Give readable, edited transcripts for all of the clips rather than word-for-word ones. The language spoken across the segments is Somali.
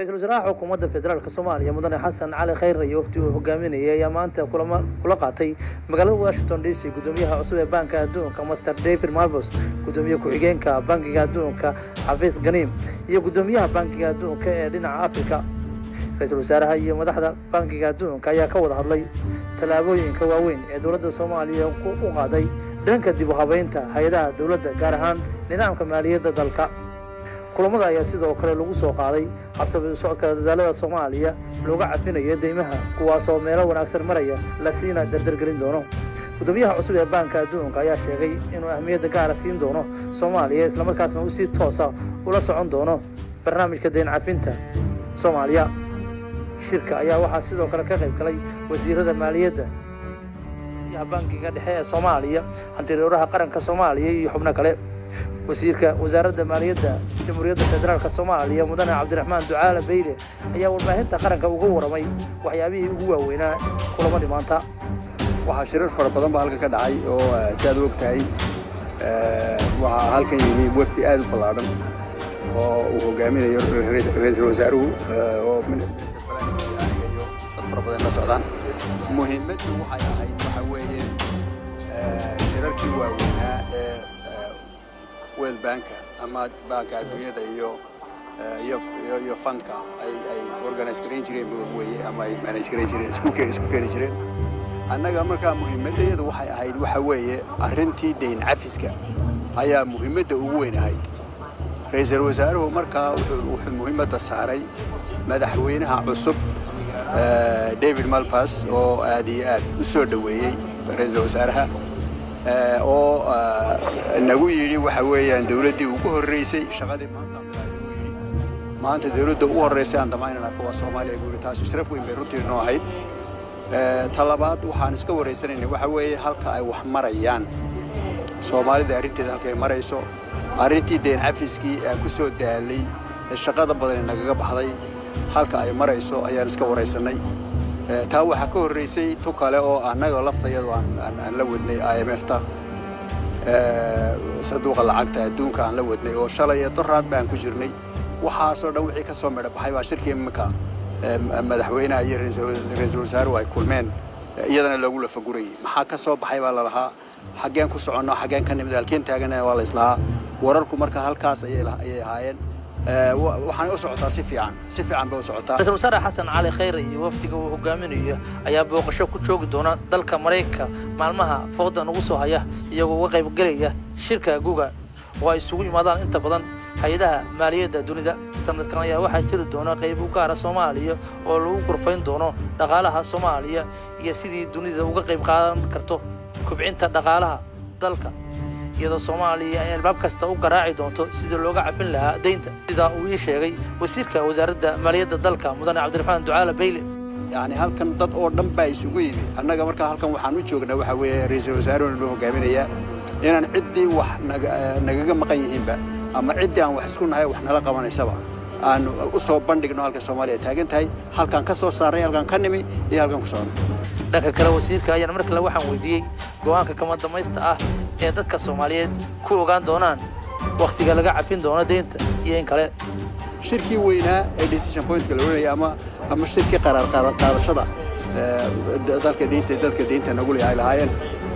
رئيس الوزراء حكومة فدرالك الصومالية مدن حسن علي خير يوفتي وهجامينية يا maanta kula qaatay magaalada Washington DC gudoomiyaha cusub ee banka adduunka Mr David Malpass gudoomiyaha ku-xigeenka bankiga adduunka Hafiz Ganeem iyo gudoomiyaha bankiga adduunka ee dhinaca Afrika ra'iisul wasaaraha iyo madaxda bankiga adduunka ayaa ka wada hadlay talaabooyinka waaweyn ee dawladda Soomaaliya u qaaday dhanka dib u habeynta hay'adaha dawladda gaar ahaan nidaamka maaliyadda dalka kulamada ayaa sidoo kale lagu soo qaaday habsami socodka dadaalada Soomaaliya looga cafinayo deymaha kuwaas oo meelo wanaagsan maraya la siina dardargelin doono gudoomiyaha cusub ee banka adduunka ayaa sheegay inuu ahmiyad gaar ah siin doono Soomaaliya isla markaasna uu si toos ah ula socon doono barnaamijka deyn cafinta Soomaaliya shirka ayaa waxaa sidoo kale ka qayb galay wasiirada maaliyadda iyo bankiga dhexe ee Soomaaliya hantiroolaha qaranka Soomaaliya iyo xubno kale wasiirka wasaaradda maaliyadda jamhuuriyadda federaalka Soomaaliya mudane Cabdiraxmaan Ducaale Beyle ayaa warbaahinta qaranka uga waramay waxyaabihii ugu waaweynaa kulamadii maanta waxa shirar fara badan baa halka ka dhacay oo sidaad ogtahay waxa halkan yimi wafdi aad u ballaaran oo uu hogaaminayo ra'iisul wasaaruhu oo minister Balaani iyo dad fara badan la socdaan muhiimaddu waxay ahayd waxa weeye shirarkii waaweynaa ee World Bank ama banka adduunyada iyo fundka ay organize gareyn jireen weeye ama ay manage gareyn jireen isku keeni jireen annaga markaa muhiimadeedu waxay ahayd waxa weeye arrintii deyn cafiska ayaa muhiimadda ugu weyn ahayd ra'iisul wasaaruhu markaa wuxuu muhiimadda saaray madaxweynaha cusub David Malpass oo aad iyo aad u soo dhaweeyay ra'iisul wasaaraha oo nagu yiri waxa weeyaan dawladdii ugu horeysay shaqadii maanta dawladda ugu horeysay aan damaynayna kuwa Soomaaliya guuritaas sharaf weyn bay runtii noo ahayd talabaad waxaan iska wareysanaynay waxa weeye halka ay wax marayaan Soomaalida arrinteeda halka ay marayso arrintii deyn cafiskii ku soo daalay shaqada badan nagaga baxday halka ay marayso ayaan iska wareysanay taa waxa ka horeysay to kale oo anaga laftayadu aan la wadnay IMF-ta saduuqa lacagta adduunka aan la wadnay oo shalay dooraad baan ku jirnay waxa soo dhan wixii ka soo meedha baxay baa shirkii imika madaxweynaha iyo ra'iisul wasaaruhu ay kulmeen iyadana lagu la faguray maxaa ka soo baxay baa la lahaa xageen ku socono xageen ka nimid halkeen taaganay waa la islaa wararku marka halkaas ayay ahaayeen waxaan u socotaa si fiican baa u socotaa ra'iisul wasaare Xasan Cali Khayr iyo wafdiga uu hogaaminayo ayaa booqasho ku joogi doona dalka Mareykanka maalmaha foodan ugu soo haya iyagoo uga qayb galaya shirka guga oo ay isugu yimaadaan inta badan hay'adaha maaliyadda dunida sanadkan ayaa waxaa jiri doona qayb u gaar ah Soomaaliya oo lagu qorfayn doono dhaqaalaha Soomaaliya iyo sidii dunida uga qayb qaadan karto kobcinta dhaqaalaha dalka iyadoo Soomaaliya ay albaab kasta u garaaci doonto sidii looga cafin lahaa deynta sida uu sheegay wasiirka wasaaradda maaliyadda dalka mudane Cabdiraxmaan Ducaale Beyle yani halkan dad oo dhan baa isugu yimi annaga marka halkan waxaan u joognaa waxa weeye ra'iisul wasaaruhu inuu hogaaminayaa inaan ciddii wax nagaga maqan yihiinba ama ciddii aan wax isku nahay wax nala qabanaysaba aan u soo bandhigno halka Soomaaliya taagan tahay halkan ka soo saaray halkan ka nimi iyo halkan ku socono dhanka kale wasiirka ayaa mar kale waxaan weydiiyay go'aanka kama damaysta ah ee dadka Soomaaliyeed ku ogaan doonaan waqtiga laga cafin doono deynta iyo in kale shirkii weynaa ee decision point-ka la wareeyay ama shirkii qaraar qaadashada dalka deynta nagu leeyahay lahaayeen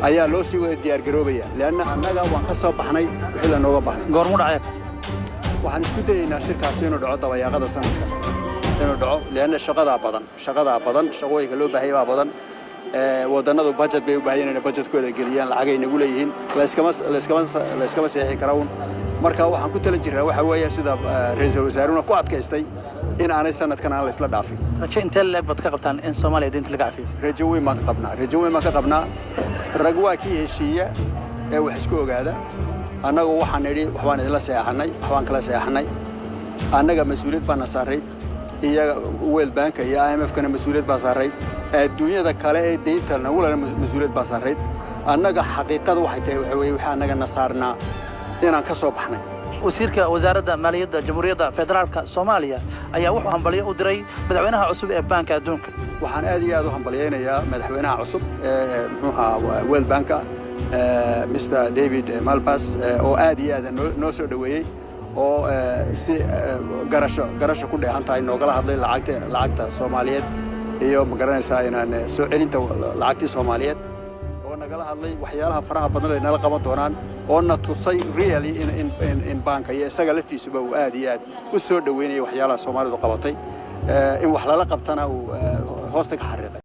ayaa loo sii wada diyaar garoobaya laana annaga waan ka soo baxnay wixii la nooga baxay goorma dhacay waxaan isku dayaynaa shirkaas inuu dhaco dabayaaqada sanadka inuu dhaco laana shaqada badan shaqooyinka loo baahay baa badan wadannadu budget bay u baahan yihiin budgetkooda geliyaan lacag ay nagu leeyihiin la iskama saxiixin karawn marka waxaan ku talan jiraa waxa weeye sida ra'iisul wasaaruhu ku adkaystay in aanay sanadkan aan la isla dhaafin rajo intee la bad ka qabtaan in Soomaaliya deynta laga cafiyo rajo weyn ma ka qabnaa rag waa kii heshiiya ee wax isku ogaada annagu waxaan nidhi waxbaan idinla saxaxnay waxbaan kala saxaxnay annaga mas'uuliyad baan saaray iyaga World Bank iyo IMF-kana mas'uuliyad baa saaray adduunyada kale ee deynta nagu lana mas'uuliyad baa saaray annaga xaqiiqadu waxay tahay waxa weeye waxa annaga nasaarnaa inaan ka soo baxnay wasiirka wasaaradda maaliyadda jamhuuriyadda federaalka Soomaaliya ayaa wuxuu hambalyo u diray madaxweynaha cusub ee banka adduunka waxaan aad iyo aad u hambalyaynayaa madaxweynaha cusub ee World Bank Mr David Malpass oo aad iyo aad noo soo dhaweeyay oo si garasho ku dheehan tahay noogala hadlay lacagta Soomaaliyeed iyo ma garanaysaa inaan soo celinta lacagtii Soomaaliyeed oo nagala hadlay waxyaalaha faraha badan ee nala qaban doonaan oo na tusay really in banka iyo isaga laftiisuba uu aad iyo aad u soo dhaweynay waxyaalaha Soomaalidu qabatay in wax lala qabtana uu hoosta ka xariiqay